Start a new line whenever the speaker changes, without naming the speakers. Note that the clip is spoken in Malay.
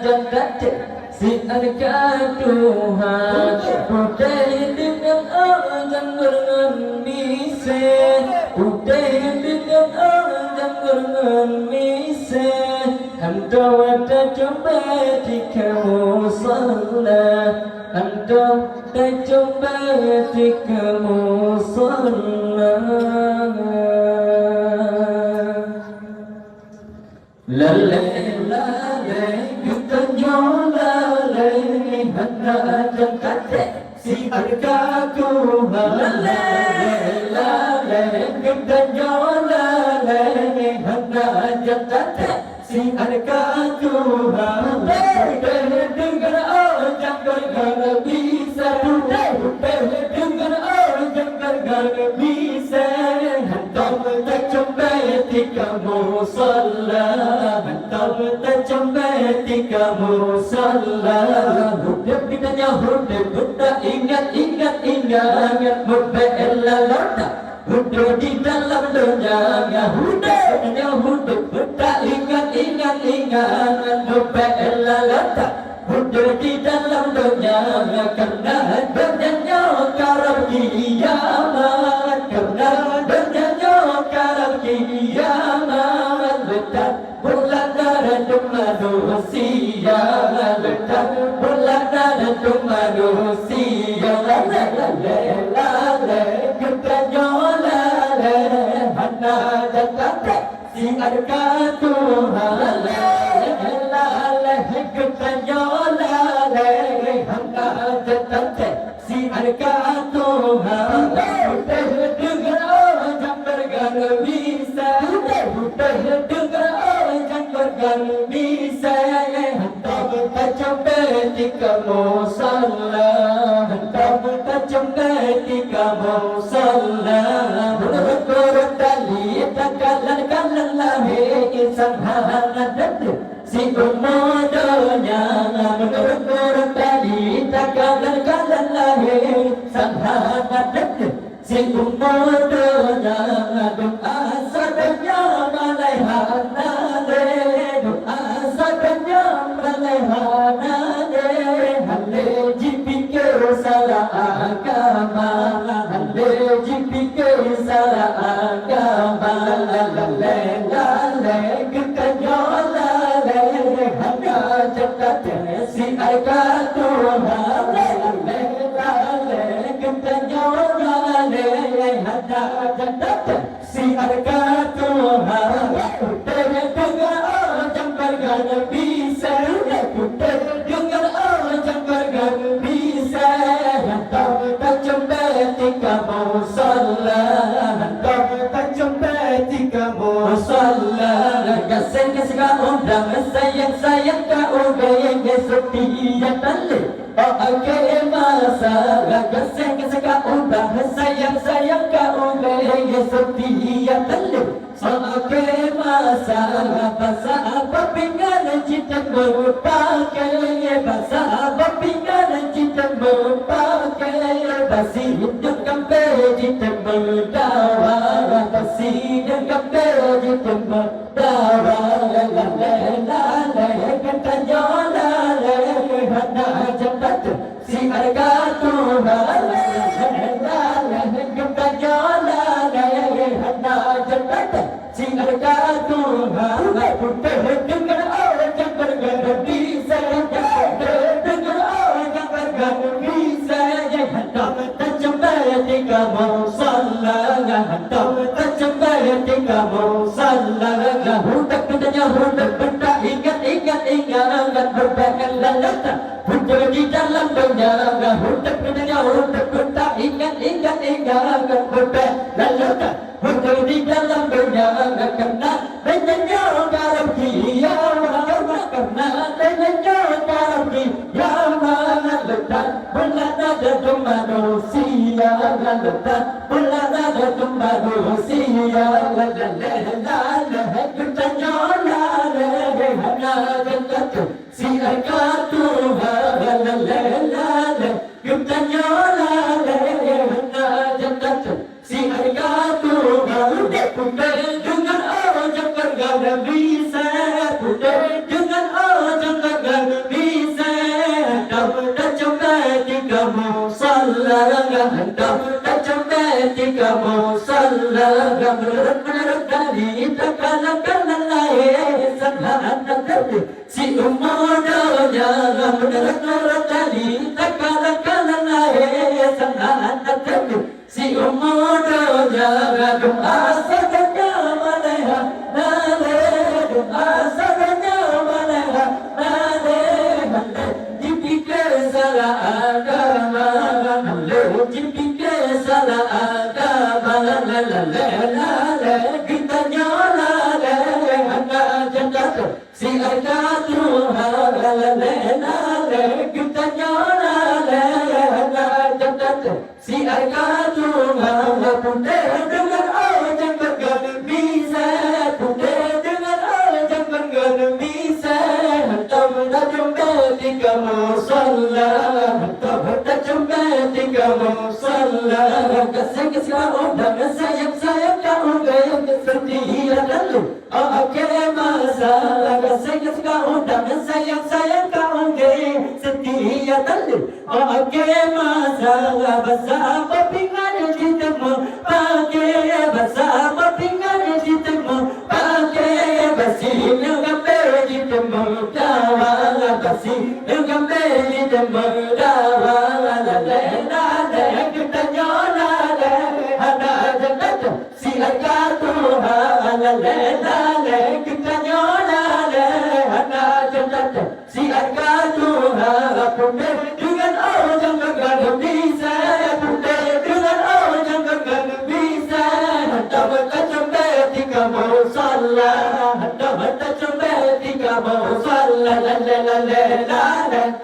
jannat si harga Tuhan putih dengan ajang berngemise putih dengan ajang berngemise anda ada coba di kamu salat anda ada coba di kamu salat la la la la kita nyola la hana jannat si harga Tuhan la la la la kita nyola la hana jannat si harga Tuhan dengan ajang gargar bisa dengan ajang gargar bisa hantam tak coba tika musalla hantam tak coba tika musalla hidup kita hidup kita ingat membela lota hidup di dalam dunia hidup kita ingat membela lota hidup di dalam dunia karena adanya karam kiamat karena adanya karam kiamat letak bulan darah manusia letak bulan darah manusia la la la la la kita nyola la hana jannat si harga Tuhan la la la kita nyola la hana jannat si harga Tuhan dengan ajang bergar bisa dengan ajang bergar bisa hantam tak coba tika musalla hantam tak coba tika musalla menurut tali takalan lahir insan hadat si umudanya menurut tali takalan lahir sang hadat si umudanya doa sadanya malaihana doa sadanya malaihana hale jipikir salah agama hale jipikir salah agama la kita nyola hana jannat si harga Tuhan kita nyola hana jannat si harga Tuhan dengan ajang bergar bisa dengan ajang bergar bisa hantam tak coba tika musalla hantam tak coba tika musalla kasih ka undang sayang ka undang setia tali okay masa kasih ka undang sayang ka undang setia tali okay masa bahasa pinggan cinta berpakai bahasa pinggan cinta berpakai basi hidup kampe cinta berdawa basi hidup kampe cinta berdawa la la la la kita nyola hana jannat si harga Tuhan la la kita nyola hana jannat si harga Tuhan putih dengan ajang bergar bisa dengan ajang bergar bisa hantam tak coba tika musalla hantam tak coba tika musalla hudak kita ingat berbekal lelata hidup di dalam dunia hudak kita ingat berbekal lelata hidup di dalam dunia karena adanya karam kiamat karena adanya karam kiamat letak bulan ada manusia letak bulan ada manusia la la la kita nyola hana jannat si harga Tuhan la la la kita nyola hana jannat si harga Tuhan putih dengan ajang bergar bisa putih dengan ajang bergar menurut dari takkan sangat si umodonya menurut dari takkan sangat si umodonya asapnya maleha nale asapnya maleha nale dipikir salah agama dipikir salah agama la kita nyala la jannat si arkatu la kita nyala la jannat si arkatu punte dengan jangan gak bisa punte dengan jangan gak bisa tak jumpa tiga musalla tak jumpa tiga musalla kasih undang sayang kau gaya setia lalu oke masalah kasih undang sayang kau gaya setia lalu oke masalah bersama pingan ditemu pakai bersama pingan ditemu pakai bersih gambar ditemu kawan bersih gambar ditemu kawan la kita nyala ada jannat si arkatu la kita nyala ada jannat si arkatu punte dengan jangan gak bisa punte dengan jangan gak bisa dapat jumpa tiga musalla dapat jumpa tiga musalla la